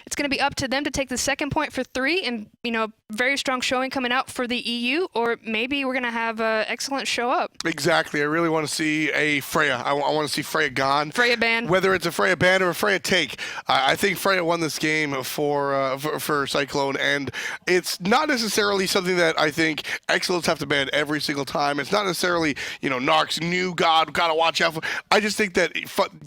It's going to be up to them to take the second point for 3 and, you know, very strong showing coming out for the EU, or maybe we're going to have eXcellence show up. Exactly. I really want to see a Freya. I want to see Freya gone. Freya ban. Whether it's a Freya ban or a Freya take. I think Freya won this game for Cyclone, and it's not necessarily something that I think eXcellence have to ban every single time. It's not necessarily, you know, Naaaarrrk's new god, gotta watch out for. I just think that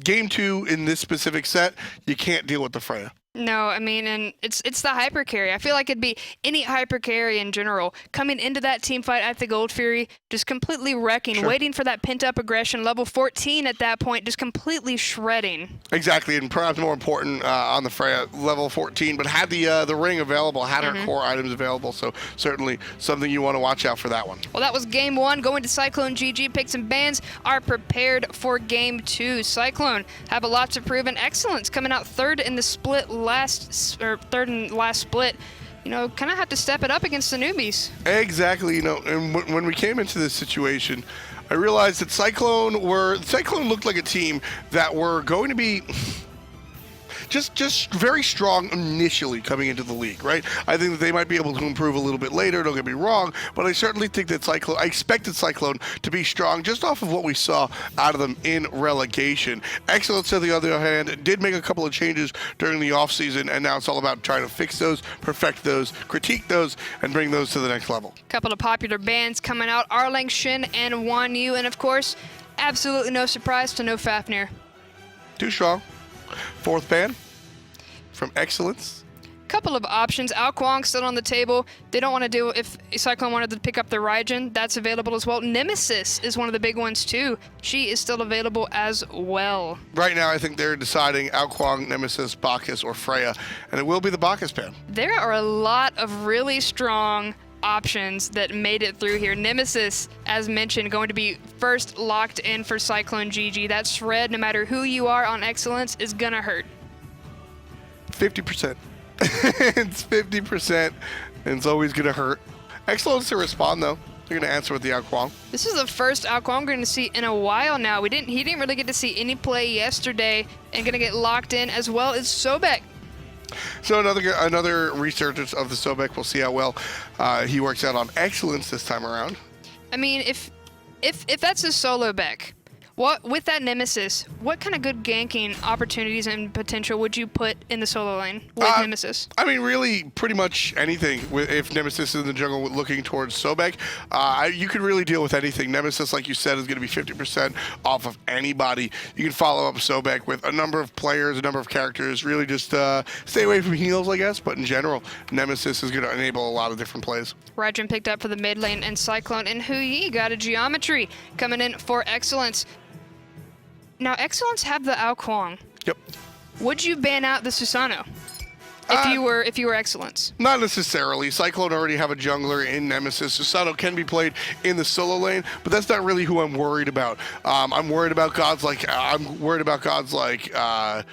game 2 in this specific set, you can't deal with the Freya. No, I mean, and it's the hyper carry. I feel like it'd be any hyper carry in general coming into that team fight at the Gold Fury, just completely wrecking, waiting for that pent up aggression. Level 14 at that point, just completely shredding. Exactly, and perhaps more important on the Freya, level 14, but had the ring available, had her core items available, so certainly something you want to watch out for that one. Well, that was game 1. Going to CycloneGG, picks and bans are prepared for game 2. Cyclone have a lot to prove, and eXcellence coming out third in the split third and last split, you know, kind of have to step it up against the newbies. Exactly, you know, and when we came into this situation, I realized that Cyclone looked like a team that were going to be just very strong initially coming into the league, right? I think that they might be able to improve a little bit later, don't get me wrong, but I certainly think that I expected Cyclone to be strong just off of what we saw out of them in relegation. eXcellence, on the other hand, did make a couple of changes during the offseason, and now it's all about trying to fix those, perfect those, critique those, and bring those to the next level. Couple of popular bands coming out, Arlang Shin and Wan Yu, and of course, absolutely no surprise to no Fafnir. Too strong. 4th ban from eXcellence. Couple of options. Kuang still on the table. They don't want to do, if Cyclone wanted to pick up the Raijin, that's available as well. Nemesis is one of the big ones too. She is still available as well. Right now, I think they're deciding Kuang, Nemesis, Bacchus, or Freya, and it will be the Bacchus ban. There are a lot of really strong options that made it through here. Nemesis, as mentioned, going to be first locked in for CycloneGG. That shred, no matter who you are on eXcellence, is gonna hurt. 50%. It's 50%, and it's always gonna hurt. eXcellence to respond though. They're gonna answer with the Kuang. This is the first Kuang we're gonna see in a while now. He didn't really get to see any play yesterday, and gonna get locked in as well as Sobek. So another resurgence of the Sobek. We'll see how well he works out on eXcellence this time around. I mean, if that's his solo Beck, with that Nemesis, what kind of good ganking opportunities and potential would you put in the solo lane with Nemesis? I mean, really, pretty much anything. If Nemesis is in the jungle looking towards Sobek, you can really deal with anything. Nemesis, like you said, is going to be 50% off of anybody. You can follow up Sobek with a number of players, a number of characters. Really just stay away from heals, I guess. But in general, Nemesis is going to enable a lot of different plays. Raijin picked up for the mid lane, and Cyclone and Huyi got a geometry coming in for eXcellence. Now, eXcellence have the Kuang. Yep. Would you ban out the Susano if you were eXcellence? Not necessarily. Cyclone already have a jungler in Nemesis. Susano can be played in the solo lane, but that's not really who I'm worried about. I'm worried about gods like the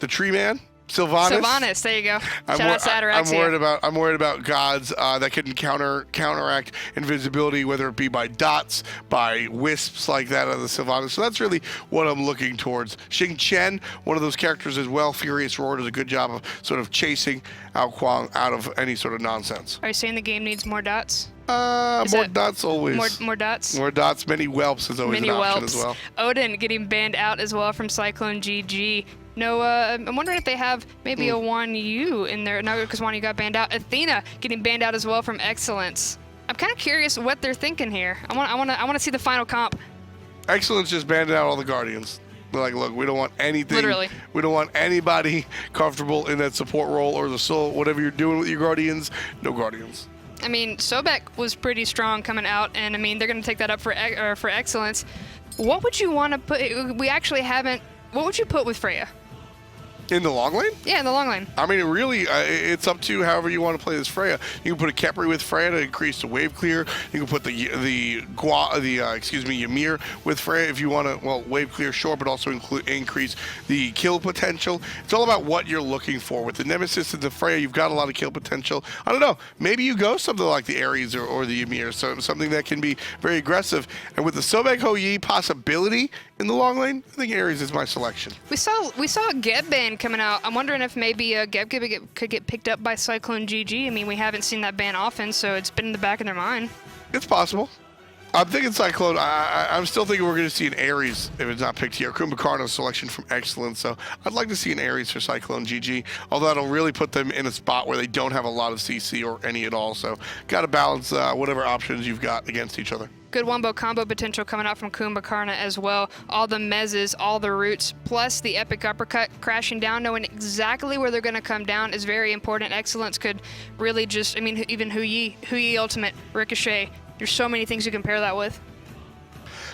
Tree Man. Sylvanas, there you go. Shout out to Amaterasu. I'm worried about gods that can counteract invisibility, whether it be by dots, by wisps like that of the Sylvanas. So that's really what I'm looking towards. Xing Chen, one of those characters as well. Furious Roar does a good job of sort of chasing Kuang out of any sort of nonsense. Are you saying the game needs more dots? More dots always. More dots? More dots. Many whelps is always an option as well. Odin getting banned out as well from CycloneGG. No, I'm wondering if they have maybe a Wan Yu in there. No, because Wan Yu got banned out. Athena getting banned out as well from eXcellence. I'm kind of curious what they're thinking here. I want to see the final comp. eXcellence just banned out all the Guardians. They're like, look, we don't want anything. Literally. We don't want anybody comfortable in that support role or the soul. Whatever you're doing with your Guardians, no Guardians. I mean, Sobek was pretty strong coming out, and I mean, they're going to take that up for eXcellence. What would you want to put? We actually haven't. What would you put with Freya? In the long lane? Yeah, in the long lane. I mean, really, it's up to you however you want to play this Freya. You can put a Khepri with Freya to increase the wave clear. You can put the Ymir with Freya if you want to, well, wave clear, sure, but also increase the kill potential. It's all about what you're looking for. With the Nemesis and the Freya, you've got a lot of kill potential. I don't know. Maybe you go something like the Ares or the Ymir, so something that can be very aggressive. And with the Sobek Hou Yi possibility in the long lane, I think Ares is my selection. We saw Gebban coming out. I'm wondering if maybe Geb could get picked up by CycloneGG. I mean, we haven't seen that ban often, so it's been in the back of their mind. It's possible. I'm thinking Cyclone. I'm still thinking we're going to see an Ares if it's not picked here. Kumbhakarna selection from eXcellence, so I'd like to see an Ares for CycloneGG, although that'll really put them in a spot where they don't have a lot of CC or any at all, so got to balance whatever options you've got against each other. Good wombo combo potential coming out from Kumbhakarna as well. All the mezzes, all the roots, plus the epic uppercut crashing down, knowing exactly where they're going to come down is very important. EXcellence could really just, I mean, even Hui ultimate, Ricochet. There's so many things you can pair that with.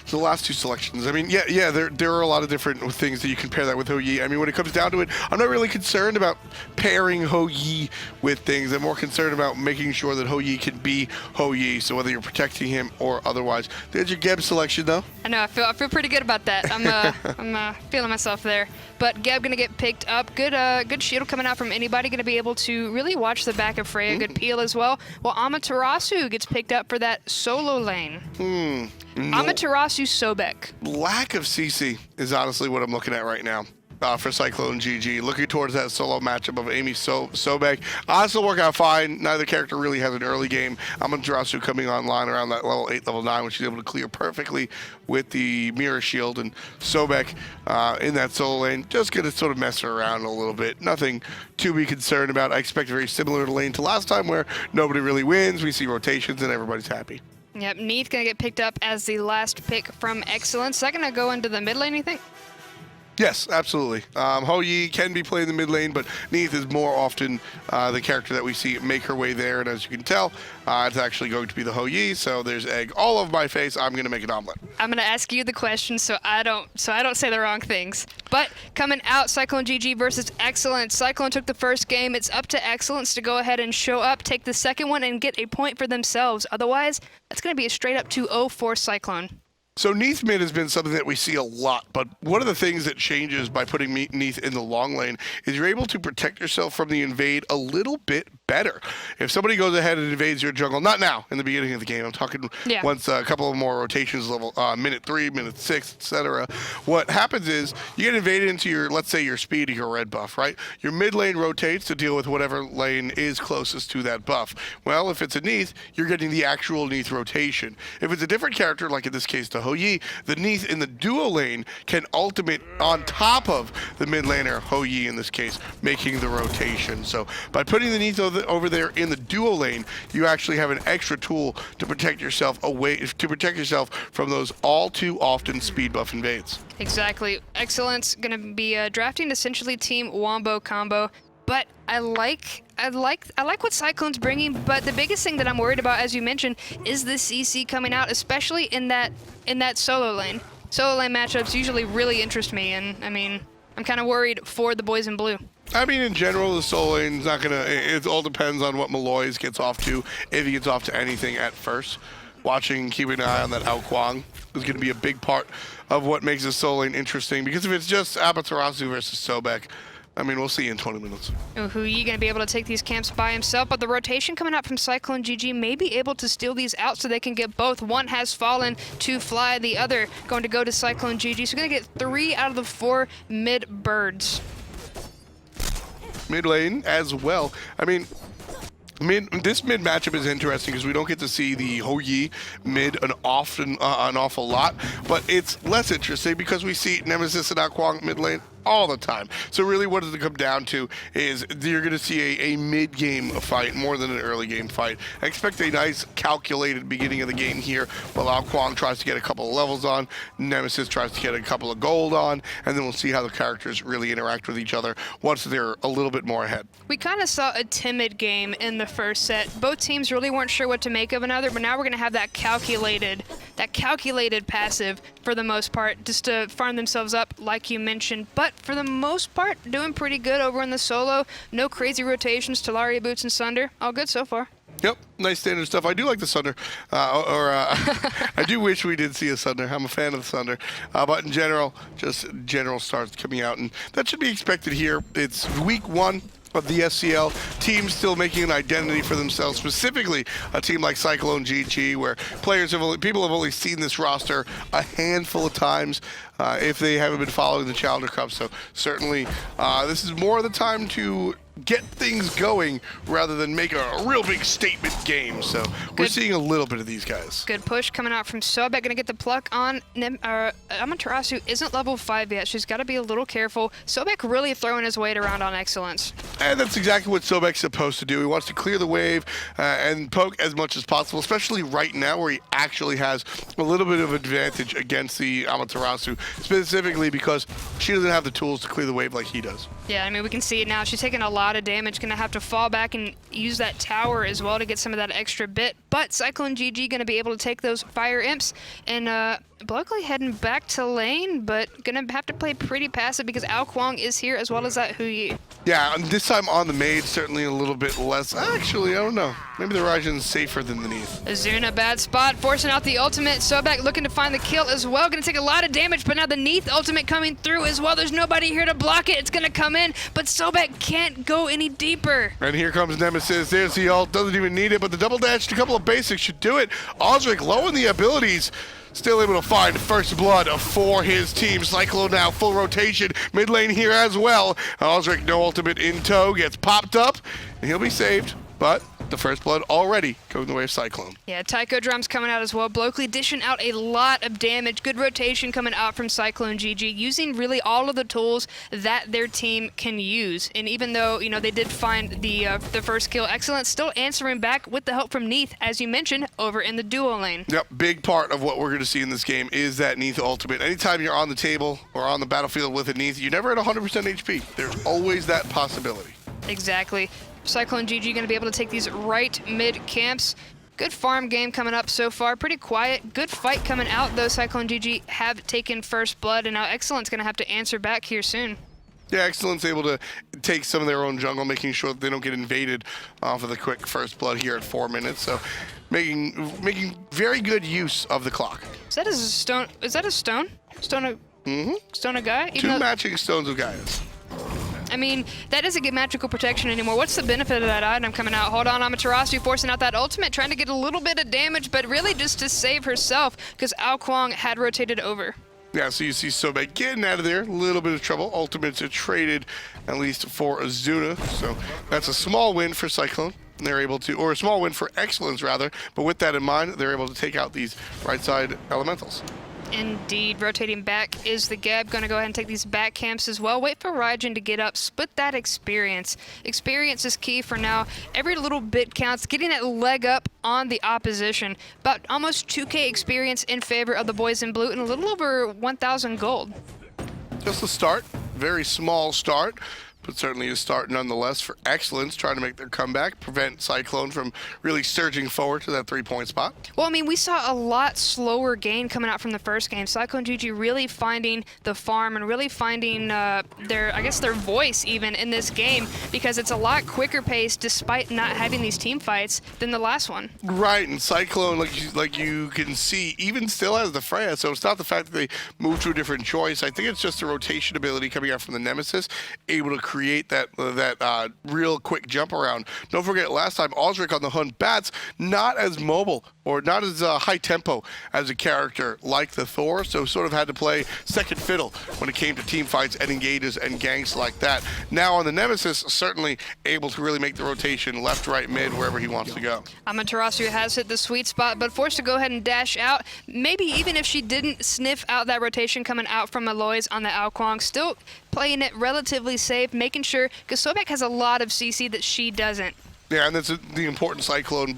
So the last two selections, I mean, yeah, there are a lot of different things that you can pair that with Hou-Yi. I mean, when it comes down to it, I'm not really concerned about pairing Hou-Yi with things. I'm more concerned about making sure that Hou-Yi can be Hou-Yi, so whether you're protecting him or otherwise. There's your Geb selection, though. I know, I feel pretty good about that. I'm feeling myself there. But Geb gonna get picked up. Good shield coming out from anybody. Gonna be able to really watch the back of Freya. Good peel as well. Well, Amaterasu gets picked up for that solo lane. No. Amaterasu Sobek. Lack of CC is honestly what I'm looking at right now. For CycloneGG, looking towards that solo matchup of Amy Sobek. Honestly, will work out fine. Neither character really has an early game. Amaterasu coming online around that level 8, level 9, which she's able to clear perfectly with the mirror shield. And Sobek in that solo lane, just going to sort of mess her around a little bit. Nothing to be concerned about. I expect a very similar lane to last time where nobody really wins. We see rotations and everybody's happy. Yep, Neith gonna get picked up as the last pick from eXcellence. Is that gonna go into the mid lane, you think? Yes, absolutely. Hou-Yi can be playing the mid lane, but Neith is more often the character that we see make her way there. And as you can tell, it's actually going to be the Hou-Yi. So there's egg all over my face. I'm going to make an omelet. I'm going to ask you the question so I don't say the wrong things. But coming out, CycloneGG versus eXcellence. Cyclone took the first game. It's up to eXcellence to go ahead and show up, take the second one, and get a point for themselves. Otherwise, that's going to be a straight up 2-0 for Cyclone. So Neith mid has been something that we see a lot, but one of the things that changes by putting Neith in the long lane is you're able to protect yourself from the invade a little bit better. If somebody goes ahead and invades your jungle, not now, in the beginning of the game, I'm talking once a couple of more rotations, level minute 3, minute 6, etc. What happens is you get invaded into your, let's say your speed or your red buff, right? Your mid lane rotates to deal with whatever lane is closest to that buff. Well, if it's a Neith, you're getting the actual Neith rotation. If it's a different character, like in this case the Hou-Yi, the Neith in the duo lane can ultimate on top of the mid laner, Hou-Yi in this case, making the rotation. So by putting the Neith over there in the duo lane, you actually have an extra tool to protect yourself from those all too often speed buff invades. Exactly. eXcellence gonna be drafting essentially team wombo combo, but I like what Cyclone's bringing, but the biggest thing that I'm worried about, as you mentioned, is the CC coming out, especially in that solo lane. Solo lane matchups usually really interest me, and I mean, I'm kind of worried for the boys in blue. I mean, in general, the solo lane's not gonna. It all depends on what Maloaise gets off to, if he gets off to anything at first. Keeping an eye on that Kuang is going to be a big part of what makes the solo lane interesting. Because if it's just Amaterasu versus Sobek, I mean, we'll see in 20 minutes. Hou-Yi gonna be able to take these camps by himself, but the rotation coming out from CycloneGG may be able to steal these out so they can get both. One has fallen to fly, the other going to go to CycloneGG. So we're gonna get 3 out of the 4 mid birds. Mid lane as well. I mean, this mid matchup is interesting because we don't get to see the Hou-Yi mid an awful lot, but it's less interesting because we see Nemesis and Kuang mid lane all the time. So really what does it come down to is you're going to see a mid-game fight more than an early-game fight. I expect a nice calculated beginning of the game here while Kuang tries to get a couple of levels on, Nemesis tries to get a couple of gold on, and then we'll see how the characters really interact with each other once they're a little bit more ahead. We kind of saw a timid game in the first set. Both teams really weren't sure what to make of another, but now we're going to have that calculated passive for the most part, just to farm themselves up, like you mentioned. But for the most part, doing pretty good over in the solo. No crazy rotations, Talaria boots and Sunder. All good so far. Yep, nice standard stuff. I do like the Sunder, I do wish we did see a Sunder. I'm a fan of the Sunder, but in general, just general starts coming out, and that should be expected here. It's week 1 of the SCL. Teams still making an identity for themselves, specifically a team like CycloneGG, where people have only seen this roster a handful of times if they haven't been following the Challenger Cup. So certainly this is more of the time to get things going rather than make a real big statement game. So we're seeing a little bit of these guys. Good push coming out from Sobek. Gonna get the pluck on Amaterasu. Isn't level 5 yet. She's got to be a little careful. Sobek really throwing his weight around on Excellence. And that's exactly what Sobek's supposed to do. He wants to clear the wave and poke as much as possible, especially right now where he actually has a little bit of advantage against the Amaterasu, specifically because she doesn't have the tools to clear the wave like he does. Yeah, I mean, we can see it now. She's taking a lot of damage. Gonna have to fall back and use that tower as well to get some of that extra bit. But CycloneGG gonna be able to take those fire imps. And Bloakley heading back to lane, but gonna have to play pretty passive because Kuang is here as well as that Hui. Yeah, and this time on the Maid, certainly a little bit less. Actually, I don't know. Maybe the Raijin's safer than the Neith. Ezzuna, bad spot, forcing out the ultimate. Sobek looking to find the kill as well. Gonna take a lot of damage, but now the Neith ultimate coming through as well. There's nobody here to block it. It's gonna come in, but Sobek can't go any deeper. And here comes Nemesis. There's the ult. Doesn't even need it, but the double dash to a couple of basics should do it. Auzrik low in the abilities. Still able to find first blood for his team. Cyclone now full rotation. Mid lane here as well. Auzrik no ultimate in tow. Gets popped up, and he'll be saved. But the first blood already going the way of Cyclone. Yeah, Taiko drums coming out as well. Bloakley dishing out a lot of damage. Good rotation coming out from CycloneGG, using really all of the tools that their team can use. And even though, you know, they did find the first kill, eXcellence still answering back with the help from Neith, as you mentioned, over in the duo lane. Yep, big part of what we're going to see in this game is that Neith ultimate. Anytime you're on the table or on the battlefield with a Neith, you're never at 100% HP. There's always that possibility. Exactly. CycloneGG going to be able to take these right mid camps. Good farm game coming up so far. Pretty quiet. Good fight coming out, though. CycloneGG have taken first blood, and now eXcellence going to have to answer back here soon. Yeah, eXcellence able to take some of their own jungle, making sure that they don't get invaded off of the quick first blood here at 4 minutes. So making very good use of the clock. Is that a stone? Is that a stone? Stone of Gaia? Two matching stones of Gaia's. I mean, that doesn't get magical protection anymore. What's the benefit of that item coming out? Hold on, Amaterasu forcing out that ultimate, trying to get a little bit of damage, but really just to save herself, because Kuang had rotated over. Yeah, so you see Sobek getting out of there, a little bit of trouble. Ultimates are traded, at least for Ezzuna, so that's a small win for Cyclone. They're able to, or a small win for eXcellence rather, but with that in mind, they're able to take out these right side elementals. Indeed, rotating back is the Geb. Gonna go ahead and take these back camps as well. Wait for Raijin to get up. Split that experience. Experience is key for now. Every little bit counts. Getting that leg up on the opposition. About almost 2K experience in favor of the boys in blue and a little over 1,000 gold. Just a start. Very small start, but certainly a start nonetheless for eXcellence, trying to make their comeback, prevent Cyclone from really surging forward to that 3-point spot. Well, I mean, we saw a lot slower gain coming out from the first game. CycloneGG really finding the farm and really finding their voice even in this game, because it's a lot quicker pace despite not having these team fights than the last one. Right, and Cyclone, like you can see, even still has the Freya, so it's not the fact that they moved to a different choice. I think it's just the rotation ability coming out from the Nemesis, able to create that real quick jump around. Don't forget, last time Auzrik on the hunt bats, not as mobile or not as high tempo as a character like the Thor, so sort of had to play second fiddle when it came to team fights and engages and ganks like that. Now on the Nemesis, certainly able to really make the rotation left, right, mid, wherever he wants to go. Amaterasu has hit the sweet spot, but forced to go ahead and dash out. Maybe even if she didn't sniff out that rotation coming out from Maloaise on the Kuang, still playing it relatively safe, making sure, because Sobek has a lot of CC that she doesn't. Yeah, and that's the important Cyclone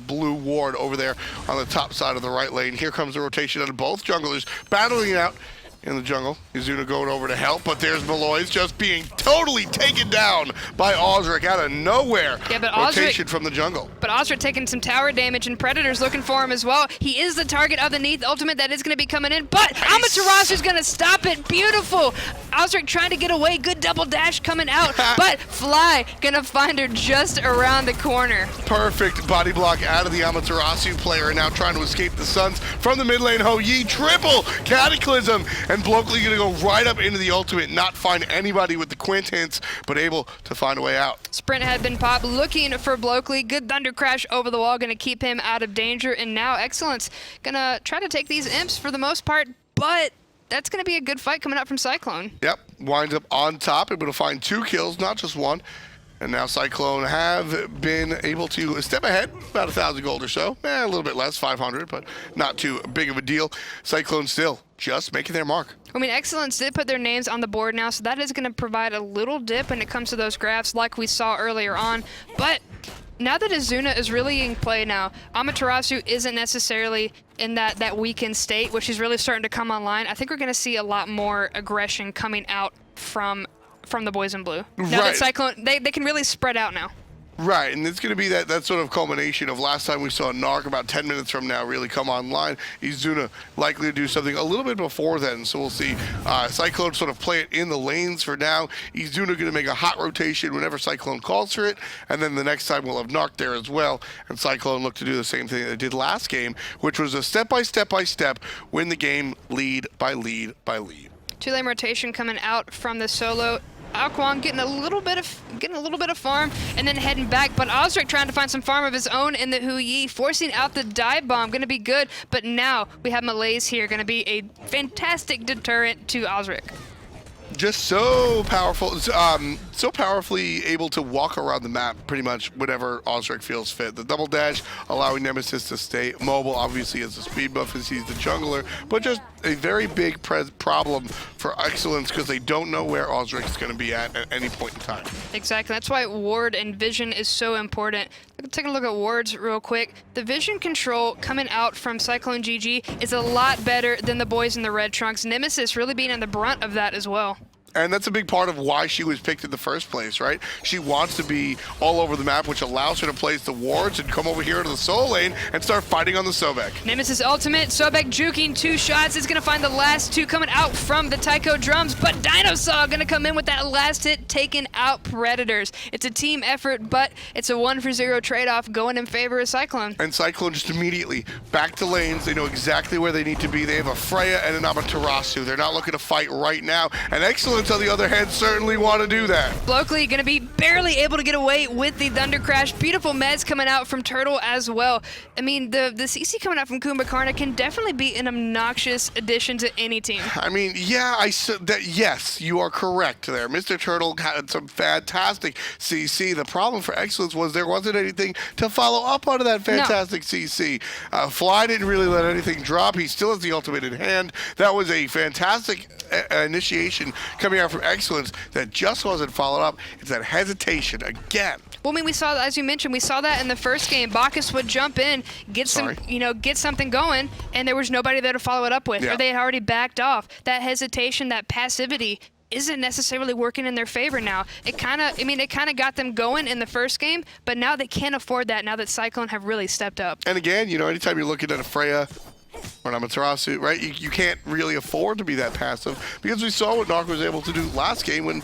blue ward over there on the top side of the right lane. Here comes the rotation of both junglers battling it out in the jungle. Ezzuna going over to help, but there's Maloaise just being totally taken down by Auzrik out of nowhere. Yeah, but rotation from the jungle. But Auzrik taking some tower damage, and Predator's looking for him as well. He is the target of the Neith ultimate that is going to be coming in, but nice. Amaterasu's going to stop it. Beautiful. Auzrik trying to get away. Good double dash coming out, but Fly going to find her just around the corner. Perfect body block out of the Amaterasu player, now trying to escape the Suns from the mid lane. Ho Yi triple cataclysm, and and Bloakley gonna go right up into the ultimate, not find anybody with the quintance, but able to find a way out. Sprint had been popped, looking for Bloakley. Good thunder crash over the wall, gonna keep him out of danger, and now eXcellence gonna try to take these imps for the most part, but that's gonna be a good fight coming out from Cyclone. Yep, winds up on top, able to find 2 kills, not just 1. And now Cyclone have been able to step ahead, about 1,000 gold or so. A little bit less, 500, but not too big of a deal. Cyclone still just making their mark. I mean, eXcellence did put their names on the board now, so that is going to provide a little dip when it comes to those graphs like we saw earlier on. But now that Ezzuna is really in play now, Amaterasu isn't necessarily in that weakened state, which is really starting to come online. I think we're going to see a lot more aggression coming out from the boys in blue. Now that Cyclone, they can really spread out now. Right, and it's going to be that sort of culmination of last time we saw Naaaarrrk about 10 minutes from now really come online. Ezzuna likely to do something a little bit before then, so we'll see Cyclone sort of play it in the lanes for now. Ezzuna going to make a hot rotation whenever Cyclone calls for it, and then the next time we'll have Naaaarrrk there as well, and Cyclone look to do the same thing they did last game, which was a step-by-step win the game lead by lead by lead. 2-lane rotation coming out from the solo. Kuang getting a little bit of farm and then heading back, but Auzrik trying to find some farm of his own in the Hu-Yi, forcing out the dive bomb, gonna be good, but now we have Maloaise here, gonna be a fantastic deterrent to Auzrik. Just so powerful, so powerfully able to walk around the map pretty much whenever Auzrik feels fit. The double dash allowing Nemesis to stay mobile, obviously as a speed buff as he's the jungler, but just a very big problem for eXcellence because they don't know where Auzrik is going to be at any point in time. Exactly, that's why ward and vision is so important. Take a look at wards real quick. The vision control coming out from CycloneGG is a lot better than the boys in the red trunks. Nemesis really being in the brunt of that as well. And that's a big part of why she was picked in the first place, right? She wants to be all over the map, which allows her to place the wards and come over here to the solo lane and start fighting on the Sobek. Nemesis ultimate, Sobek juking 2 shots, is gonna find the last 2 coming out from the Taiko drums, but DineOhSaw gonna come in with that last hit, taking out Predators. It's a team effort, but it's a 1-for-0 trade-off going in favor of Cyclone. And Cyclone just immediately back to lanes. They know exactly where they need to be. They have a Freya and an Amaterasu. They're not looking to fight right now. And eXcellence, on the other hand, certainly want to do that. Bloakley gonna be barely able to get away with the Thunder Crash. Beautiful meds coming out from Turtle as well. I mean, the CC coming out from Kumbhakarna can definitely be an obnoxious addition to any team. I mean, yeah, yes, you are correct there. Mr. Turtle had some fantastic CC. The problem for eXcellence was there wasn't anything to follow up onto that fantastic CC. Fly didn't really let anything drop. He still has the ultimate in hand. That was a fantastic initiation coming out from eXcellence that just wasn't followed up. It's that hesitation again. Well, I mean, we saw, as you mentioned, we saw that in the first game. Bacchus would jump in, get something going, and there was nobody there to follow it up with, or they had already backed off. That hesitation, that passivity isn't necessarily working in their favor now. It kind of got them going in the first game, but now they can't afford that now that Cyclone have really stepped up. And again, anytime you're looking at a Freya or an Amaterasu, right, you can't really afford to be that passive because we saw what Naaaarrrk was able to do last game when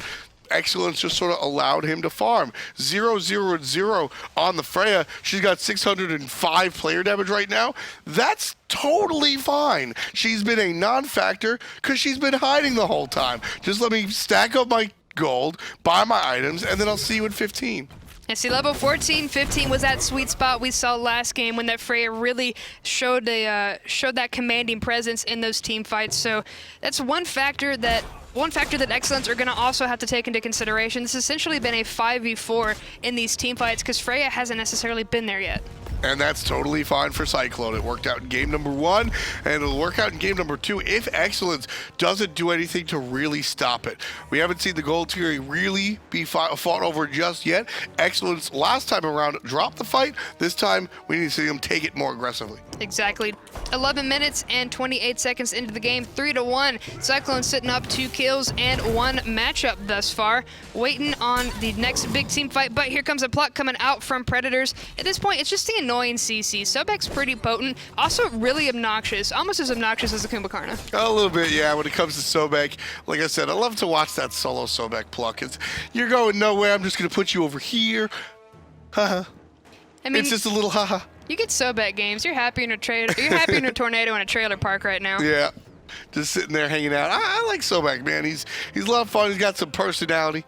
eXcellence just sort of allowed him to farm. 0-0-0 on the Freya. She's got 605 player damage right now. That's totally fine. She's been a non-factor because she's been hiding the whole time. Just let me stack up my gold, buy my items, and then I'll see you at 15. And see, level 14, 15 was that sweet spot we saw last game when that Freya really showed that commanding presence in those team fights. So that's one factor that eXcellence are going to also have to take into consideration. This has essentially been a 5v4 in these team fights because Freya hasn't necessarily been there yet. And that's totally fine for Cyclone. It worked out in game number 1, and it'll work out in game number 2 if eXcellence doesn't do anything to really stop it. We haven't seen the gold tier really be fought over just yet. eXcellence last time around dropped the fight. This time we need to see them take it more aggressively. Exactly. 11 minutes and 28 seconds into the game, 3-1. Cyclone sitting up 2 kills and 1 matchup thus far. Waiting on the next big team fight, but here comes a pluck coming out from Predators. At this point, it's just the annoying CC. Sobek's pretty potent, also really obnoxious, almost as obnoxious as the Kumbhakarna. A little bit, yeah, when it comes to Sobek. Like I said, I love to watch that solo Sobek pluck. You're going nowhere, I'm just going to put you over here. Haha. I mean, it's just a little haha. You get Sobek games. You're happy in a tornado in a trailer park right now. Yeah. just sitting there hanging out. I like Sobek, man. He's a lot of fun. He's got some personality.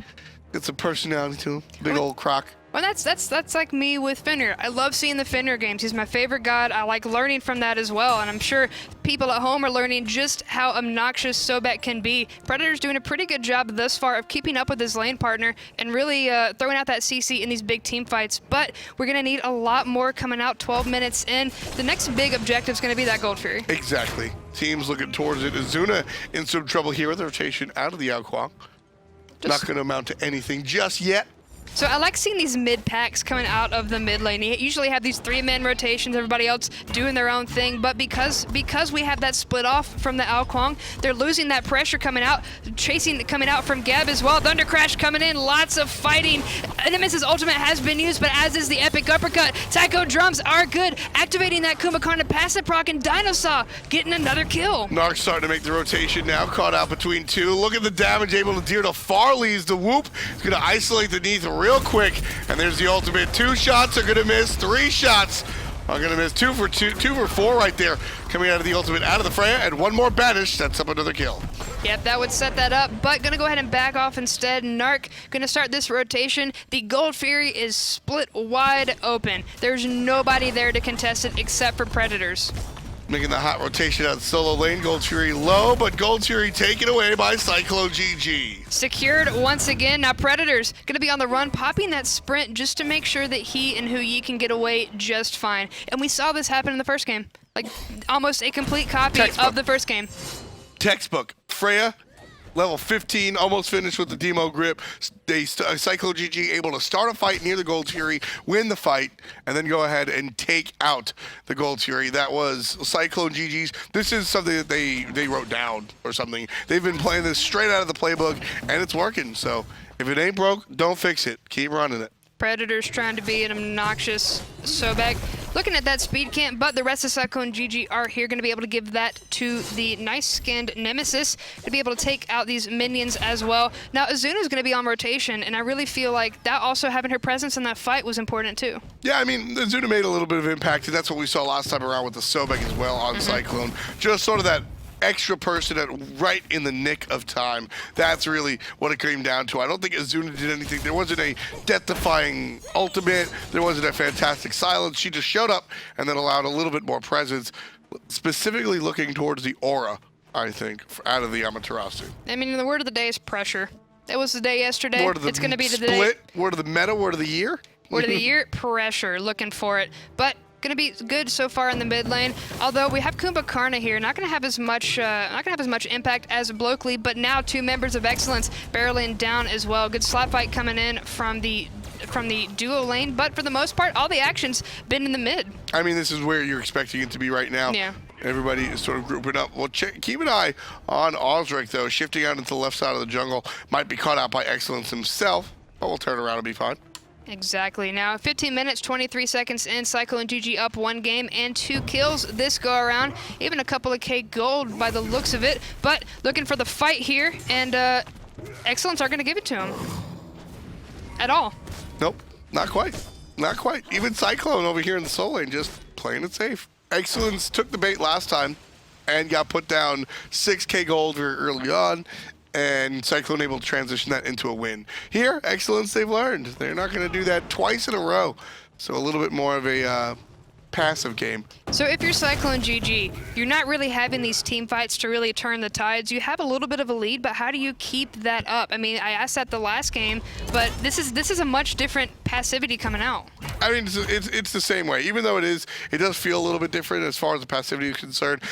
Got some personality to him. Big old croc. Well, that's like me with Fenrir. I love seeing the Fenrir games. He's my favorite god. I like learning from that as well, and I'm sure people at home are learning just how obnoxious Sobek can be. Predator's doing a pretty good job thus far of keeping up with his lane partner and really throwing out that CC in these big team fights, but we're going to need a lot more coming out 12 minutes in. The next big objective is going to be that Gold Fury. Exactly. Teams looking towards it. Ezzuna in some trouble here with the rotation out of the Kuang. Not going to amount to anything just yet. So I like seeing these mid packs coming out of the mid lane. You usually have these 3-man rotations, everybody else doing their own thing, but because we have that split off from the Kuang, they're losing that pressure coming out, coming out from Geb as well. Thunder Crash coming in, lots of fighting. Nemesis ultimate has been used, but as is the epic uppercut. Taiko drums are good, activating that Kumbhakarna passive proc, and DineOhSaw getting another kill. Naaaarrrrk starting to make the rotation now, caught out between two. Look at the damage able to deal to Farleez. The whoop is going to isolate the Neith real quick, and there's the ultimate. 2 shots are going to miss, 3 shots are going to miss, 2 for 4 right there, coming out of the ultimate, out of the Freya, and 1 more banish sets up another kill. Yep, that would set that up, but gonna go ahead and back off instead. Naaaarrrrk gonna start this rotation. The Gold Fury is split wide open. There's nobody there to contest it except for Predators. Making the hot rotation out solo lane. Gold Fury low, but Gold Fury taken away by CycloneGG. Secured once again. Now Predators gonna be on the run, popping that sprint just to make sure that he and Huyi can get away just fine. And we saw this happen in the first game. Like, almost a complete copy of the first game. Textbook. Freya, level 15, almost finished with the demo grip. CycloneGG able to start a fight near the Gold Fury, win the fight, and then go ahead and take out the Gold Fury. That was CycloneGG's. This is something that they wrote down or something. They've been playing this straight out of the playbook, and it's working. So if it ain't broke, don't fix it. Keep running it. Predators trying to be an obnoxious Sobek. Looking at that speed camp, but the rest of CycloneGG are here, going to be able to give that to the nice skinned Nemesis to be able to take out these minions as well. Now Ezzuna is going to be on rotation, and I really feel like that also having her presence in that fight was important too. Yeah, I mean, Ezzuna made a little bit of impact, and that's what we saw last time around with the Sobek as well on Cyclone. Just sort of that extra person at right in the nick of time. That's really what it came down to. I don't think Ezzuna did anything. There wasn't a death-defying ultimate. There wasn't a fantastic silence. She just showed up and then allowed a little bit more presence, specifically looking towards the aura, I think, out of the Amaterasu. I mean, the word of the day is pressure. It was the day yesterday. It's going to be the split. day. Word of the meta, word of the year? Word of the year, pressure. Looking for it. But gonna be good so far in the mid lane. Although we have Kumbhakarna here, not gonna have as much impact as Bloakley, but now 2 members of eXcellence barreling down as well. Good slap fight coming in from the duo lane, but for the most part, all the action's been in the mid. I mean, this is where you're expecting it to be right now. Yeah. Everybody is sort of grouping up. Well, keep an eye on Auzrik, though. Shifting out into the left side of the jungle. Might be caught out by eXcellence himself, but we'll turn around and be fine. Exactly. Now, 15 minutes, 23 seconds in, CycloneGG up 1 game and 2 kills this go around. Even a couple of K gold by the looks of it, but looking for the fight here, and eXcellence aren't going to give it to him at all. Nope, not quite. Not quite. Even Cyclone over here in the solo lane just playing it safe. eXcellence took the bait last time and got put down 6K gold very early on, and Cyclone able to transition that into a win. Here, eXcellence, they've learned. They're not going to do that twice in a row. So a little bit more of a passive game. So if you're CycloneGG, you're not really having these team fights to really turn the tides. You have a little bit of a lead, but how do you keep that up? I mean, I asked that the last game, but this is a much different passivity coming out. I mean, it's the same way. Even though it does feel a little bit different as far as the passivity is concerned.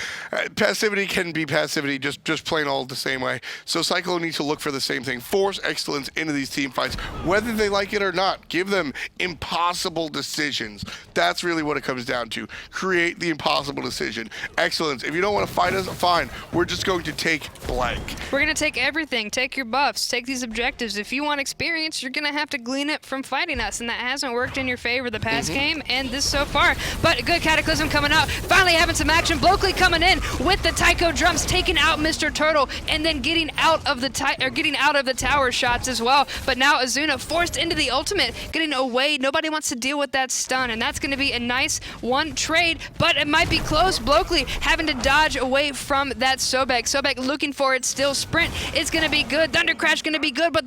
Passivity can be passivity just plain old the same way. So Cyclone needs to look for the same thing. Force eXcellence into these team fights, whether they like it or not. Give them impossible decisions. That's really what it comes down to. Create the impossible decision. eXcellence, if you don't want to fight us, fine. We're just going to take blank. We're going to take everything. Take your buffs. Take these objectives. If you want experience, you're going to have to glean it from fighting us, and that hasn't worked in your favor favor the past game and this so far. But a good Cataclysm coming out, finally having some action. Bloakley coming in with the Taiko drums, taking out Mr. Turtle, and then getting out of the tower shots as well. But now Ezzuna forced into the ultimate, getting away. Nobody wants to deal with that stun, and that's going to be a nice one trade, but it might be close. Bloakley having to dodge away from that Sobek. Sobek looking for it still. Sprint is going to be good. Thunder Crash going to be good, but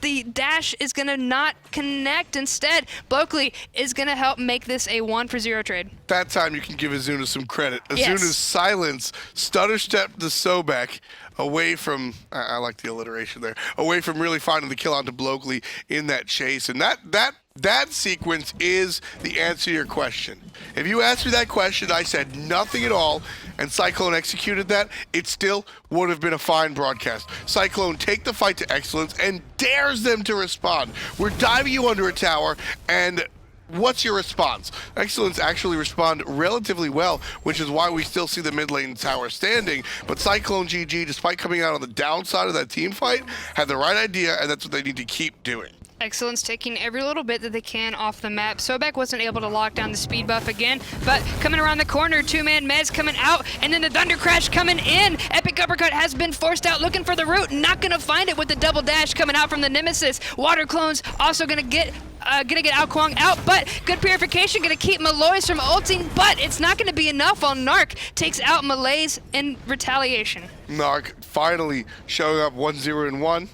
the dash is going to not connect. Instead, Bloakley is going to help make this a 1-for-0 trade. That time you can give Ezzuna some credit. Yes. Azzuna's silence stutter stepped the Sobek away from, I like the alliteration there, away from really finding the kill onto Bloakley in that chase. And that sequence is the answer to your question. If you asked me that question, I said nothing at all, and Cyclone executed that, it still would have been a fine broadcast. Cyclone take the fight to Excellence and dares them to respond. We're diving you under a tower, and what's your response? Excellence actually respond relatively well, which is why we still see the mid lane tower standing. But CycloneGG, despite coming out on the downside of that team fight, had the right idea, and that's what they need to keep doing. Excellence taking every little bit that they can off the map. Sobek wasn't able to lock down the speed buff again, but coming around the corner, two-man Mez coming out, and then the Thunder Crash coming in. Epic Uppercut has been forced out, looking for the root, not gonna find it with the double dash coming out from the Nemesis. Water Clones also gonna get out Kuang out, but good purification gonna keep Maloaise from ulting, but it's not gonna be enough on Naaaarrrk. Takes out Maloaise in retaliation. Naaaarrrk finally showing up 1-0-1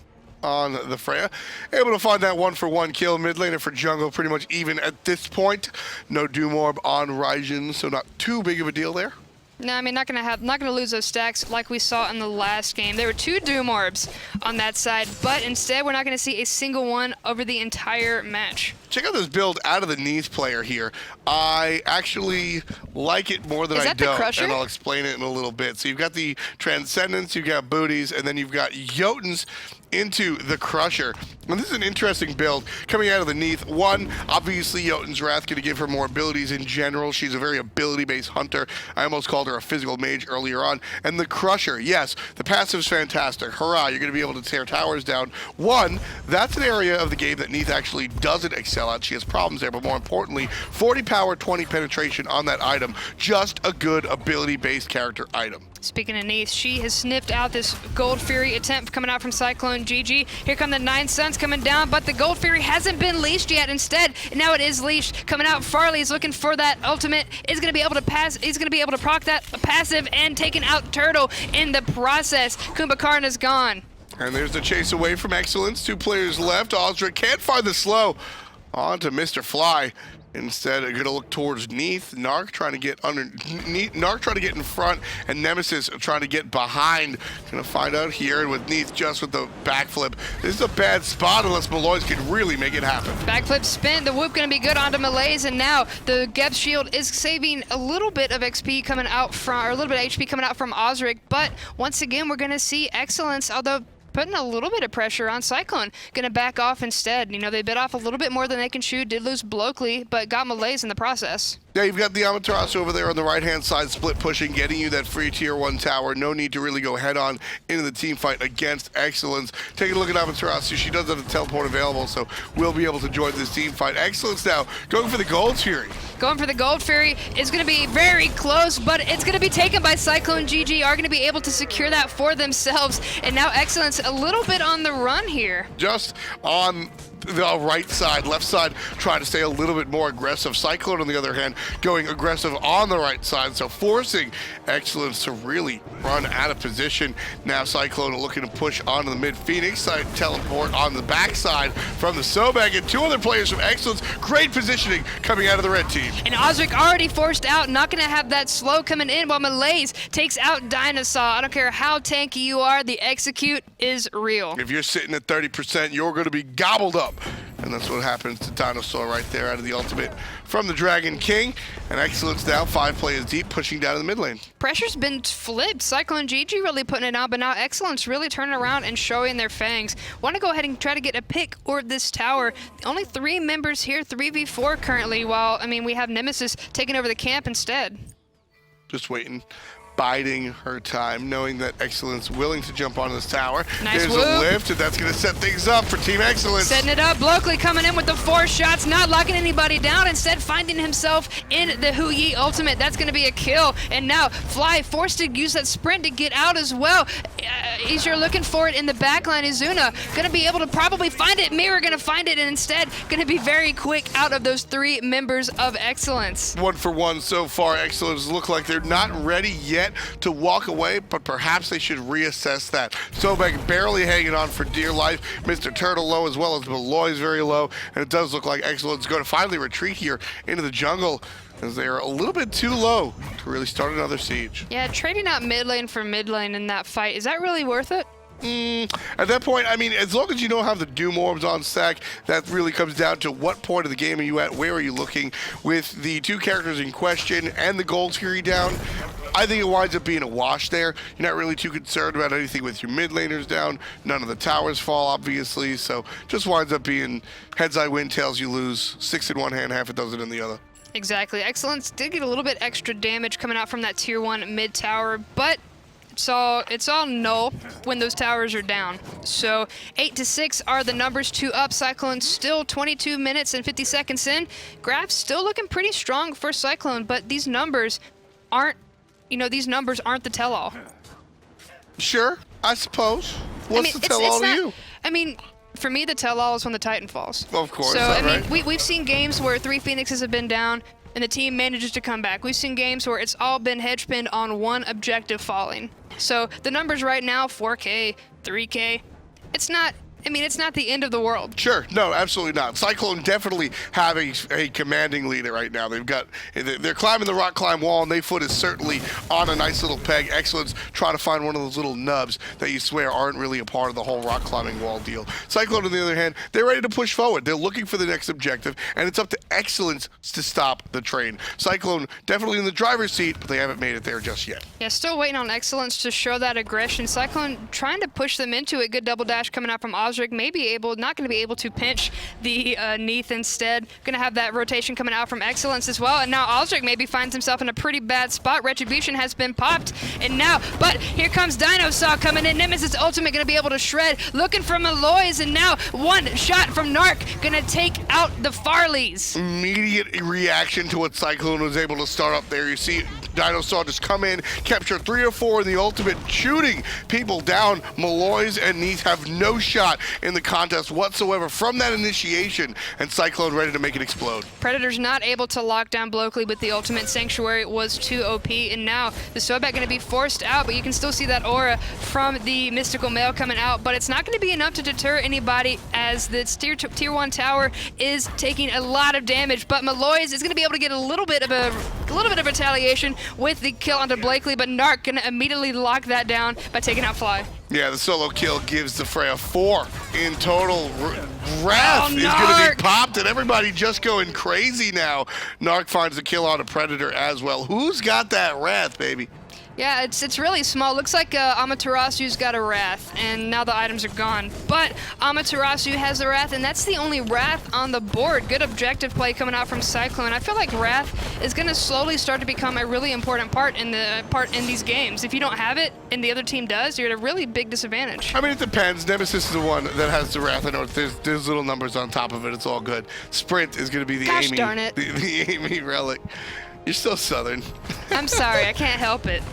on the Freya. Able to find that 1-for-1 kill. Mid laner for jungle pretty much even at this point. No Doom Orb on Raijin, so not too big of a deal there. No, I mean, not gonna lose those stacks like we saw in the last game. There were 2 Doom Orbs on that side, but instead we're not gonna see a single one over the entire match. Check out this build out of the Neith player here. I actually like it more than I don't, and I'll explain it in a little bit. So you've got the Transcendence, you've got Booties, and then you've got Jotuns into the Crusher. And this is an interesting build coming out of the Neith. One, obviously Jotun's Wrath going to give her more abilities in general. She's a very ability-based hunter. I almost called her a physical mage earlier on. And the Crusher, yes, the passive's fantastic. Hurrah, you're going to be able to tear towers down. One, that's an area of the game that Neith actually doesn't excel at. She has problems there, but more importantly, 40 power, 20 penetration on that item. Just a good ability-based character item. Speaking of Neith, she has sniffed out this Gold Fury attempt coming out from CycloneGG. Here come the 9 Suns coming down, but the Gold Fury hasn't been leashed yet. Instead, now it is leashed. Coming out, Farleez looking for that ultimate. Is going to be able to pass. He's going to be able to proc that passive and taking out Turtle in the process. Kumbhakarna's gone. And there's the chase away from Excellence. 2 players left. Auzrik can't find the slow onto Mr. Fly. Instead, going to look towards Neith. Naaaarrrk trying to get under. Naaaarrrk trying to get in front, and Nemesis trying to get behind. Going to find out here, and with Neith just with the backflip. This is a bad spot unless Maloaise can really make it happen. Backflip spin. The whoop going to be good onto Maloaise, and now the Geb shield is saving a little bit of XP coming out from, or a little bit of HP coming out from Auzrik. But once again, we're going to see Excellence, although putting a little bit of pressure on Cyclone. Going to back off instead. You know, they bit off a little bit more than they can chew. Did lose Bloakley, but got Maloaise in the process. Yeah, you've got the Amaterasu over there on the right-hand side, split pushing, getting you that free tier 1 tower. No need to really go head-on into the team fight against Excellence. Taking a look at Amaterasu, she does have a teleport available, so we'll be able to join this team fight. Excellence now going for the Gold Fury. Going for the Gold Fury is going to be very close, but it's going to be taken by CycloneGG. Are going to be able to secure that for themselves, and now Excellence a little bit on the run here. Just on the right side, left side, trying to stay a little bit more aggressive. Cyclone, on the other hand, going aggressive on the right side, so forcing Excellence to really run out of position. Now Cyclone looking to push onto the mid Phoenix side, teleport on the backside from the Sobek, and 2 other players from Excellence. Great positioning coming out of the red team. And Auzrik already forced out, not going to have that slow coming in, while Maloaise takes out DineOhSaw. I don't care how tanky you are, the execute is real. If you're sitting at 30%, you're going to be gobbled up. And that's what happens to DineOhSaw right there out of the ultimate from the Dragon King. And Excellence now 5 players deep, pushing down to the mid lane. Pressure's been flipped. CycloneGG really putting it on, but now Excellence really turning around and showing their fangs. Want to go ahead and try to get a pick or this tower. Only 3 members here, 3v4 currently, while, I mean, we have Nemesis taking over the camp instead. Just waiting biding her time, knowing that eXcellence willing to jump onto this tower. Nice There's whoop. a lift, and that's going to set things up for Team eXcellence. Setting it up, Bloakley coming in with the 4 shots, not locking anybody down, instead finding himself in the Hu-Yi ultimate. That's going to be a kill, and now Fly forced to use that sprint to get out as well. You're looking for it in the backline. Ezzuna going to be able to probably find it. Mirror going to find it, and instead going to be very quick out of those 3 members of eXcellence. 1 for 1 so far. eXcellence look like they're not ready yet to walk away, but perhaps they should reassess that. Sobek barely hanging on for dear life. Mr. Turtle low, as well as Maloaise very low, and it does look like eXcellence is going to finally retreat here into the jungle, as they are a little bit too low to really start another siege. Yeah, trading out mid lane for mid lane in that fight, is that really worth it? At that point, I mean, as long as you don't have the Doom Orbs on stack, that really comes down to what point of the game are you at, where are you looking. With the 2 characters in question and the gold tier down, I think it winds up being a wash there. You're not really too concerned about anything with your mid laners down. None of the towers fall, obviously, so just winds up being heads I win, tails you lose. 6 in one hand, half a dozen in the other. Exactly. eXcellence did get a little bit extra damage coming out from that tier 1 mid tower, but it's all null when those towers are down. So 8-6 are the numbers, 2 up. Cyclone still 22 minutes and 50 seconds in. Graph's still looking pretty strong for Cyclone, but these numbers aren't, the tell-all. Sure, I suppose. What's the tell-all to you? I mean, for me, the tell-all is when the Titan falls. Of course, so, right? we've seen games where 3 Phoenixes have been down, and the team manages to come back. We've seen games where it's all been hedge pinned on one objective falling. So the numbers right now, 4K, 3K, it's not the end of the world. Sure, no, absolutely not. Cyclone definitely have a commanding leader right now. They're climbing the rock climb wall, and their foot is certainly on a nice little peg. eXcellence trying to find one of those little nubs that you swear aren't really a part of the whole rock climbing wall deal. Cyclone, on the other hand, they're ready to push forward. They're looking for the next objective, and it's up to eXcellence to stop the train. Cyclone definitely in the driver's seat, but they haven't made it there just yet. Yeah, still waiting on eXcellence to show that aggression. Cyclone trying to push them into it. Good double dash coming out from Auzrik. Not going to be able to pinch the Neith instead. Going to have that rotation coming out from eXcellence as well. And now Auzrik maybe finds himself in a pretty bad spot. Retribution has been popped. And now, but here comes DineOhSaw coming in. Nemesis ultimate going to be able to shred. Looking for Maloaise, and now 1 shot from Naaaarrrk going to take out the Farleez. Immediate reaction to what Cyclone was able to start up there. You see DineOhSaw just come in, capture 3 or 4 in the ultimate, shooting people down. Maloaise and Neith have no shot in the contest whatsoever from that initiation, and Cyclone ready to make it explode. Predator's not able to lock down Bloakley with the ultimate. Sanctuary was too OP, and now the Sobek going to be forced out, but you can still see that aura from the Mystical Male coming out, but it's not going to be enough to deter anybody, as the tier 1 tower is taking a lot of damage. But Maloaise is going to be able to get a little bit of retaliation with the kill onto Bloakley, but Naaaarrrk going to immediately lock that down by taking out Fly. Yeah, the solo kill gives the Freya 4 in total. Wrath is going to be popped, and everybody just going crazy now. Naaaarrrk finds the kill on a Predator as well. Who's got that Wrath, baby? Yeah, it's really small. Looks like Amaterasu's got a Wrath, and now the items are gone. But Amaterasu has the Wrath, and that's the only Wrath on the board. Good objective play coming out from Cyclone. I feel like Wrath is going to slowly start to become a really important part in these games. If you don't have it, and the other team does, you're at a really big disadvantage. I mean, it depends. Nemesis is the one that has the Wrath. I know there's little numbers on top of it. It's all good. Sprint is going to be the Gosh Amy, darn it. the Amy relic. You're still Southern. I'm sorry, I can't help it.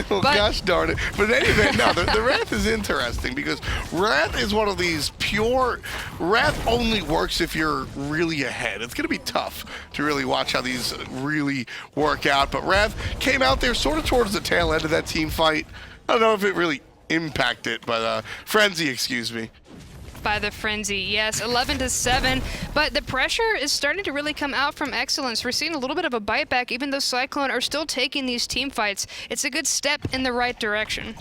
Well, gosh darn it. But in any event, no, the Wrath is interesting because Wrath is one of these pure... Wrath only works if you're really ahead. It's going to be tough to really watch how these really work out. But Wrath came out there sort of towards the tail end of that team fight. I don't know if it really impacted, but Frenzy, excuse me. By the Frenzy, yes, 11-7, but the pressure is starting to really come out from eXcellence. We're seeing a little bit of a bite back, even though Cyclone are still taking these team fights. It's a good step in the right direction.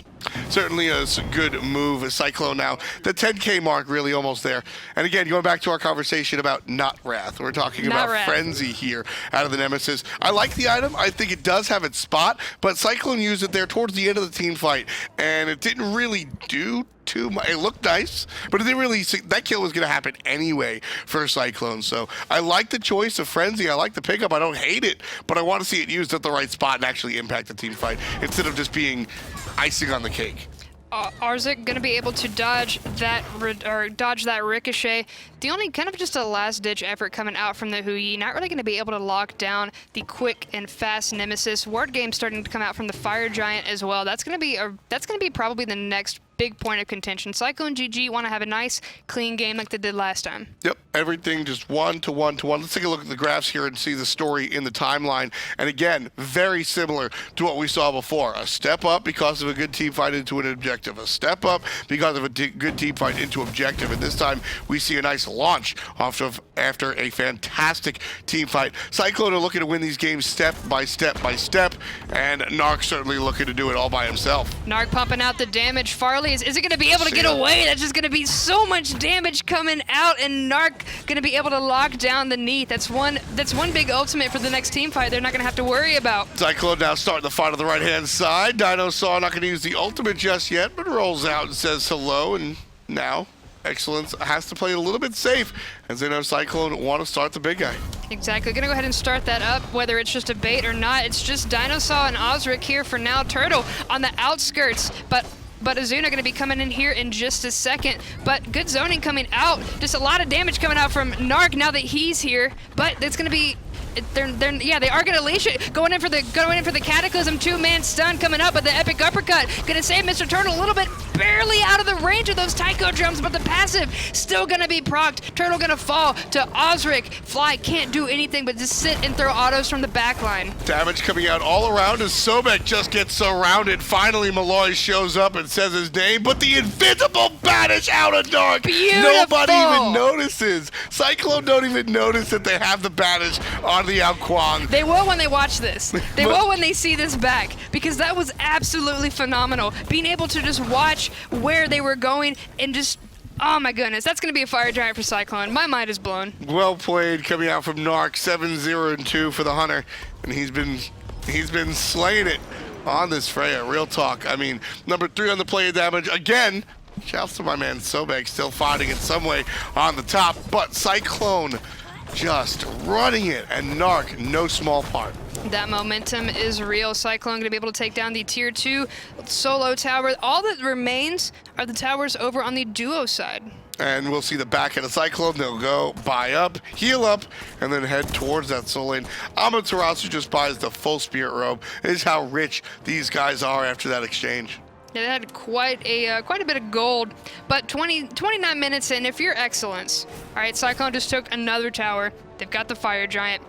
Certainly a good move. Cyclone now. The 10K mark really almost there. And again, going back to our conversation about not Wrath. We're talking about Frenzy here out of the Nemesis. I like the item. I think it does have its spot, but Cyclone used it there towards the end of the team fight, and it didn't really do too much. It looked nice, but it didn't really. That kill was going to happen anyway for Cyclone. So I like the choice of Frenzy. I like the pickup. I don't hate it, but I want to see it used at the right spot and actually impact the team fight instead of just being icing on the cake. Auzrik gonna be able to dodge that ricochet. The only kind of just a last-ditch effort coming out from the Hui. Not really gonna be able to lock down the quick and fast Nemesis. Ward game starting to come out from the Fire Giant as well. That's gonna be probably the next big point of contention. CycloneGG want to have a nice, clean game like they did last time. Yep, everything just 1 to 1 to 1. Let's take a look at the graphs here and see the story in the timeline. And again, very similar to what we saw before. A step up because of a good team fight into an objective. A step up because of a good team fight into objective. And this time, we see a nice launch after a fantastic team fight. Cyclone are looking to win these games step by step by step. And Naaaarrrk certainly looking to do it all by himself. Naaaarrrk pumping out the damage. Farleez, is it going to be able to get away? That's just going to be so much damage coming out, and Naaaarrrk going to be able to lock down the Neith. That's one big ultimate for the next team fight they're not going to have to worry about. Cyclone now starting the fight on the right-hand side. DineOhSaw not going to use the ultimate just yet, but rolls out and says hello, and now eXcellence has to play a little bit safe, as they know Cyclone want to start the big guy. Exactly. Gonna go ahead and start that up, whether it's just a bait or not. It's just DineOhSaw and Auzrik here for now. Turtle on the outskirts, but Ezzuna going to be coming in here in just a second. But good zoning coming out. Just a lot of damage coming out from Naaaarrrk now that he's here. But it's going to be... they are going to leash it. Going in for the Cataclysm. 2-man stun coming up, but the epic uppercut going to save Mr. Turtle a little bit, barely out of the range of those taiko drums, but the passive still going to be procced. Turtle going to fall to Auzrik. Fly can't do anything but just sit and throw autos from the back line. Damage coming out all around as Sobek just gets surrounded. Finally, Maloaise shows up and says his name, but the invisible banish out of Naaaarrrk. Beautiful. Nobody even notices. Cyclone don't even notice that they have the banish on the out Kuang. They will when they watch this. They will when they see this back, because that was absolutely phenomenal. Being able to just watch where they were going and just, oh my goodness, that's going to be a Fire Giant for Cyclone. My mind is blown. Well played coming out from Naaaarrrk, 7-0-2 for the Hunter, and he's been slaying it on this Freya. Real talk. I mean, number 3 on the play of damage again. Shouts to my man Sobek, still fighting in some way on the top, but Cyclone just running it, and Naaaarrrk no small part. That momentum is real. Cyclone going to be able to take down the tier 2 solo tower. All that remains are the towers over on the duo side. And we'll see the back end of Cyclone. They'll go buy up, heal up, and then head towards that soul lane. Amaterasu just buys the full spirit robe. This is how rich these guys are after that exchange. They had quite a bit of gold, but 29 minutes in, if you're eXcellence, all right, Cyclone just took another tower. They've got the Fire Giant.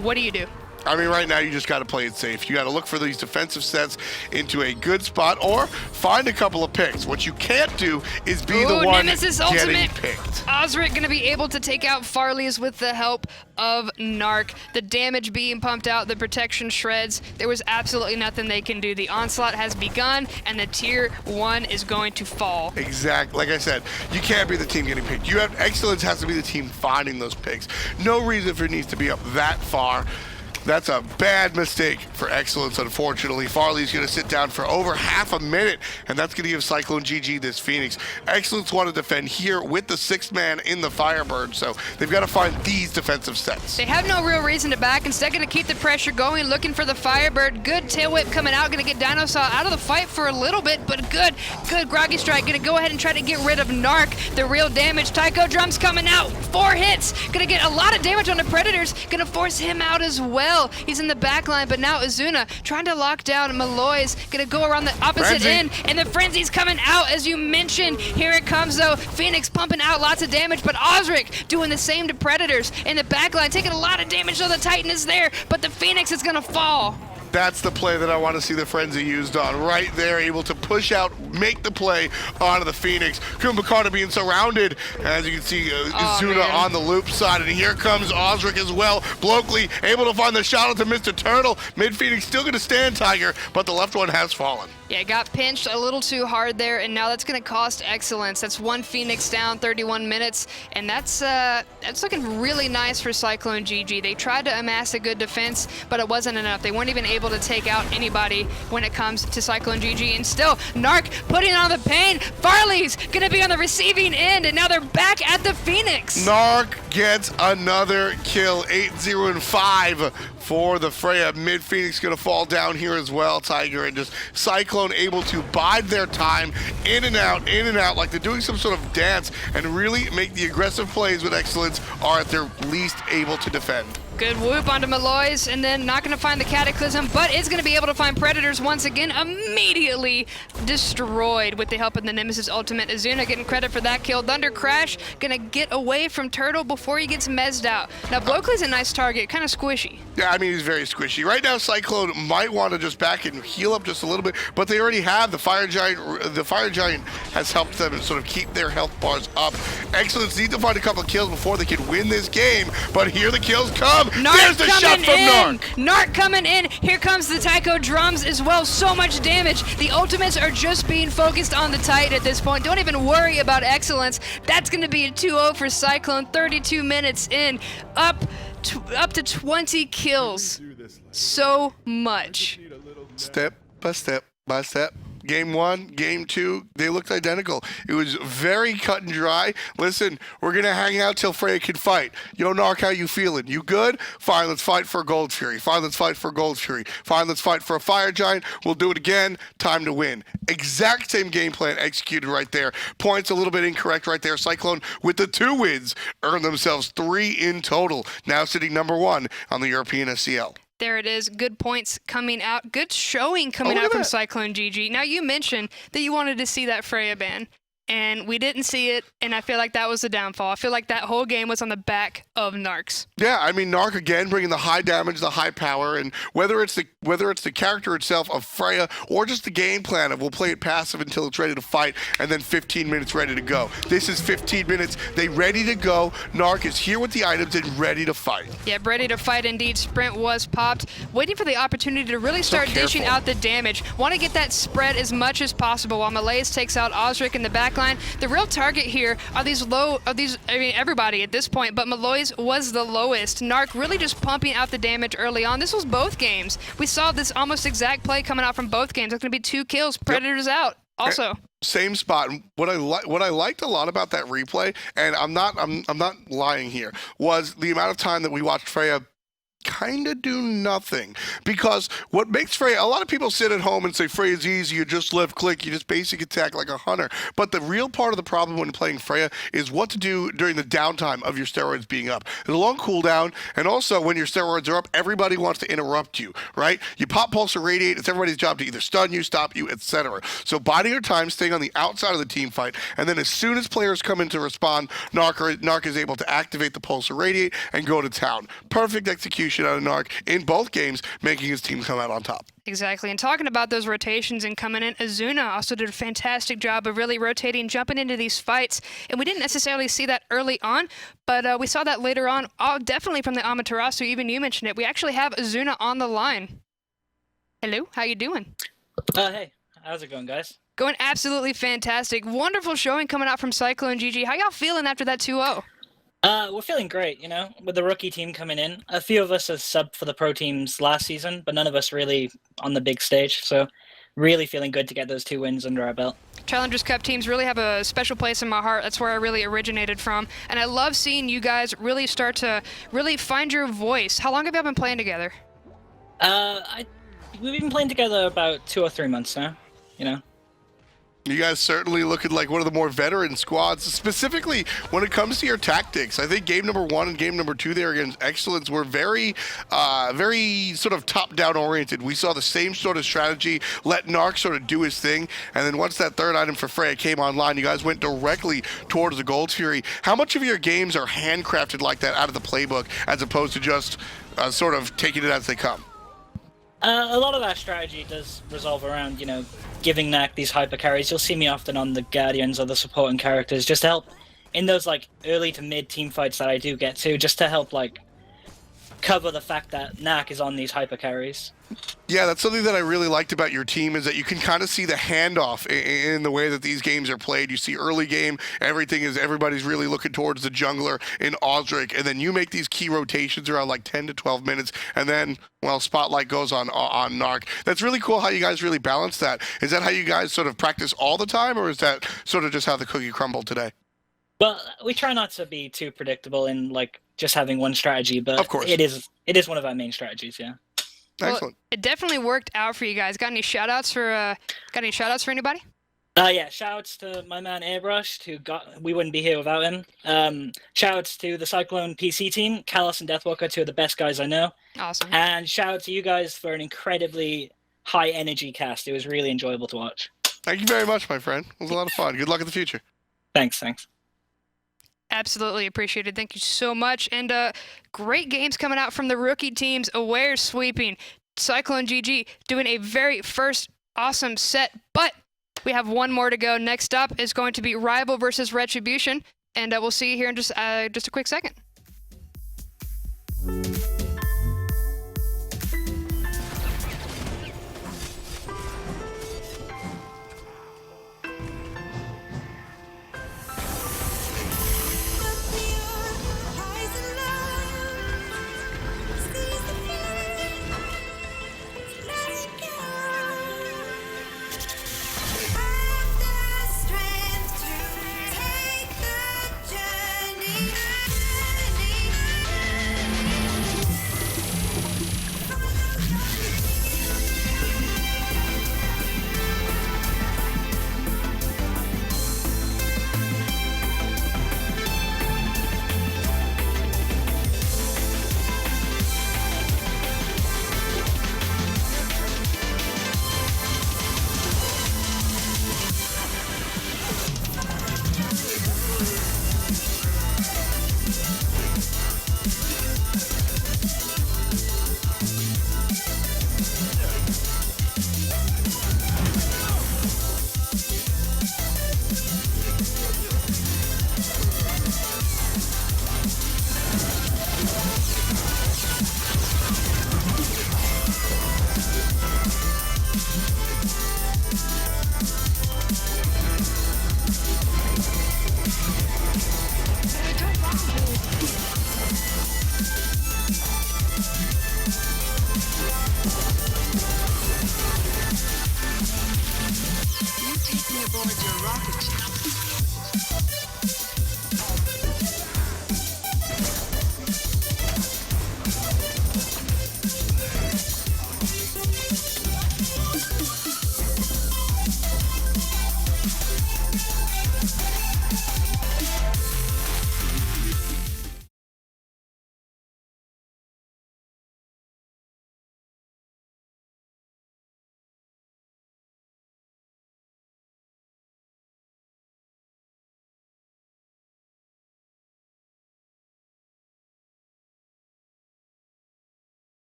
What do you do? I mean, right now, you just got to play it safe. You got to look for these defensive sets into a good spot or find a couple of picks. What you can't do is be the one Nemesis getting ultimate. picked. Auzrik going to be able to take out Farleez with the help of Naaaarrrk. The damage being pumped out, the protection shreds. There was absolutely nothing they can do. The onslaught has begun, and the tier 1 is going to fall. Exactly. Like I said, you can't be the team getting picked. eXcellence has to be the team finding those picks. No reason for it needs to be up that far. That's a bad mistake for eXcellence, unfortunately. Farleez going to sit down for over half a minute, and that's going to give CycloneGG this Phoenix. eXcellence want to defend here with the 6th man in the Firebird, so they've got to find these defensive sets. They have no real reason to back. Instead, going to keep the pressure going, looking for the Firebird. Good tail whip coming out, going to get DineOhSaw out of the fight for a little bit, but good Groggy Strike. Going to go ahead and try to get rid of Naaaarrrk. The real damage. Taiko drums coming out. 4 hits. Going to get a lot of damage on the Predators. Going to force him out as well. He's in the back line, but now Ezzuna trying to lock down Maloaise. Gonna go around the opposite end, and the Frenzy's coming out, as you mentioned. Here it comes, though. Phoenix pumping out lots of damage, but Auzrik doing the same to Predators in the back line, taking a lot of damage, so the Titan is there, but the Phoenix is gonna fall. That's the play that I want to see the Frenzy used on. Right there, able to push out, make the play onto the Phoenix. Kumbhakarna being surrounded. As you can see, Ezzuna on the loop side. And here comes Auzrik as well. Bloakley able to find the shot onto Mr. Turtle. Mid Phoenix still going to stand, Tiger, but the left one has fallen. Yeah, got pinched a little too hard there, and now that's going to cost eXcellence. That's one Phoenix down, 31 minutes, and that's looking really nice for CycloneGG. They tried to amass a good defense, but it wasn't enough. They weren't even able to take out anybody when it comes to CycloneGG, and still, Naaaarrrk putting on the pain. Farleez going to be on the receiving end, and now they're back at the Phoenix. Naaaarrrk gets another kill, 8-0 and 5 for the Freya. Mid Phoenix going to fall down here as well, Tiger, and just Cyclone able to bide their time, in and out, like they're doing some sort of dance, and really make the aggressive plays with eXcellence are at their least able to defend. Good whoop onto Maloaise, and then not going to find the Cataclysm, but is going to be able to find Predators once again, immediately destroyed with the help of the Nemesis ultimate. Ezzuna getting credit for that kill. Thunder Crash going to get away from Turtle before he gets mezzed out. Now, Bloakley's a nice target, kind of squishy. Yeah, I mean, he's very squishy. Right now, Cyclone might want to just back and heal up just a little bit, but they already have the Fire Giant. The Fire Giant has helped them sort of keep their health bars up. eXcellence need to find a couple of kills before they can win this game, but here the kills come. There's the shot from Naaaarrrk. Naaaarrrk coming in. Here comes the Taiko drums as well. So much damage. The ultimates are just being focused on the Titan at this point. Don't even worry about eXcellence. That's going to be a 2-0 for Cyclone. 32 minutes in. Up to 20 kills. So much. Step by step by step. Game 1, Game 2, they looked identical. It was very cut and dry. Listen, we're going to hang out till Freya can fight. Yo, Naaaarrrk, how you feeling? You good? Fine, let's fight for a Gold Fury. Fine, let's fight for a Gold Fury. Fine, let's fight for a Fire Giant. We'll do it again. Time to win. Exact same game plan executed right there. Points a little bit incorrect right there. Cyclone with the 2 wins earned themselves 3 in total. Now sitting number 1 on the European SCL. There it is. Good points coming out. Good showing coming out from CycloneGG. Now, you mentioned that you wanted to see that Freya ban, and we didn't see it, and I feel like that was the downfall. I feel like that whole game was on the back of Naaaarrrk's. Yeah, I mean, Naaaarrrk again bringing the high damage, the high power, and whether it's the character itself of Freya or just the game plan of we'll play it passive until it's ready to fight, and then 15 minutes ready to go. This is 15 minutes. They ready to go. Naaaarrrk is here with the items and ready to fight. Yeah, ready to fight indeed. Sprint was popped, waiting for the opportunity to really start dishing out the damage. Want to get that spread as much as possible while Maloaise takes out Auzrik in the backline. The real target here are everybody at this point, but Maloaise was the lowest. Naaaarrrk really just pumping out the damage early on. This was both games. We saw this almost exact play coming out from both games. It's going to be 2 kills. Predators out. Also. Same spot. What I liked a lot about that replay, and I'm not lying here, was the amount of time that we watched Freya kind of do nothing. Because what makes Freya, a lot of people sit at home and say Freya's easy, you just left click, you just basic attack like a hunter. But the real part of the problem when playing Freya is what to do during the downtime of your steroids being up. There's a long cooldown, and also when your steroids are up, everybody wants to interrupt you, right? You pop, pulse, or radiate, it's everybody's job to either stun you, stop you, etc. So biding your time, staying on the outside of the team fight, and then as soon as players come in to respond, Naaaarrrk is able to activate the pulse or radiate and go to town. Perfect execution out of Naaaarrrk in both games, making his team come out on top. Exactly. And talking about those rotations and coming in, Ezzuna also did a fantastic job of really rotating, jumping into these fights. And we didn't necessarily see that early on, but we saw that later on, definitely from the Amaterasu. Even you mentioned it. We actually have Ezzuna on the line. Hello, how you doing? Hey, how's it going, guys? Going absolutely fantastic. Wonderful showing coming out from CycloneGG. How y'all feeling after that 2-0? We're feeling great, you know, with the rookie team coming in. A few of us have subbed for the pro teams last season, but none of us really on the big stage, so really feeling good to get those 2 wins under our belt. Challengers Cup teams really have a special place in my heart. That's where I really originated from, and I love seeing you guys really start to really find your voice. How long have y'all been playing together? We've been playing together about 2 or 3 months now, you know. You guys certainly looking like one of the more veteran squads, specifically when it comes to your tactics. I think game number 1 and game number 2 there against eXcellence were very sort of top-down oriented. We saw the same sort of strategy, let Naaaarrrk sort of do his thing, and then once that third item for Freya came online, you guys went directly towards the Gold Fury. How much of your games are handcrafted like that out of the playbook, as opposed to just sort of taking it as they come? A lot of our strategy does resolve around, you know, giving Naaaarrrk these hyper carries. You'll see me often on the Guardians or the supporting characters just to help in those like early to mid team fights that I do get to, just to help like cover the fact that Naaaarrrk is on these hyper carries. Yeah, that's something that I really liked about your team is that you can kind of see the handoff in the way that these games are played. You see early game, everybody's really looking towards the jungler in Auzrik, and then you make these key rotations around like 10 to 12 minutes, and then, well, spotlight goes on Naaaarrrk. That's really cool how you guys really balance that. Is that how you guys sort of practice all the time, or is that sort of just how the cookie crumbled today? Well, we try not to be too predictable in like just having one strategy, but Of course. it is one of our main strategies, yeah. Excellent. Well, it definitely worked out for you guys. Got any shout outs for anybody? Yeah, shoutouts to my man Airbrushed, we wouldn't be here without him. Shoutouts to the Cyclone PC team, Callus and Deathwalker, two of the best guys I know. Awesome. And shout out to you guys for an incredibly high energy cast. It was really enjoyable to watch. Thank you very much, my friend. It was a lot of fun. Good luck in the future. Thanks. Absolutely appreciated. Thank you so much. And great games coming out from the rookie teams. Aware sweeping. CycloneGG doing a very first awesome set. But we have one more to go. Next up is going to be Rival versus Retribution. And we'll see you here in just a quick second.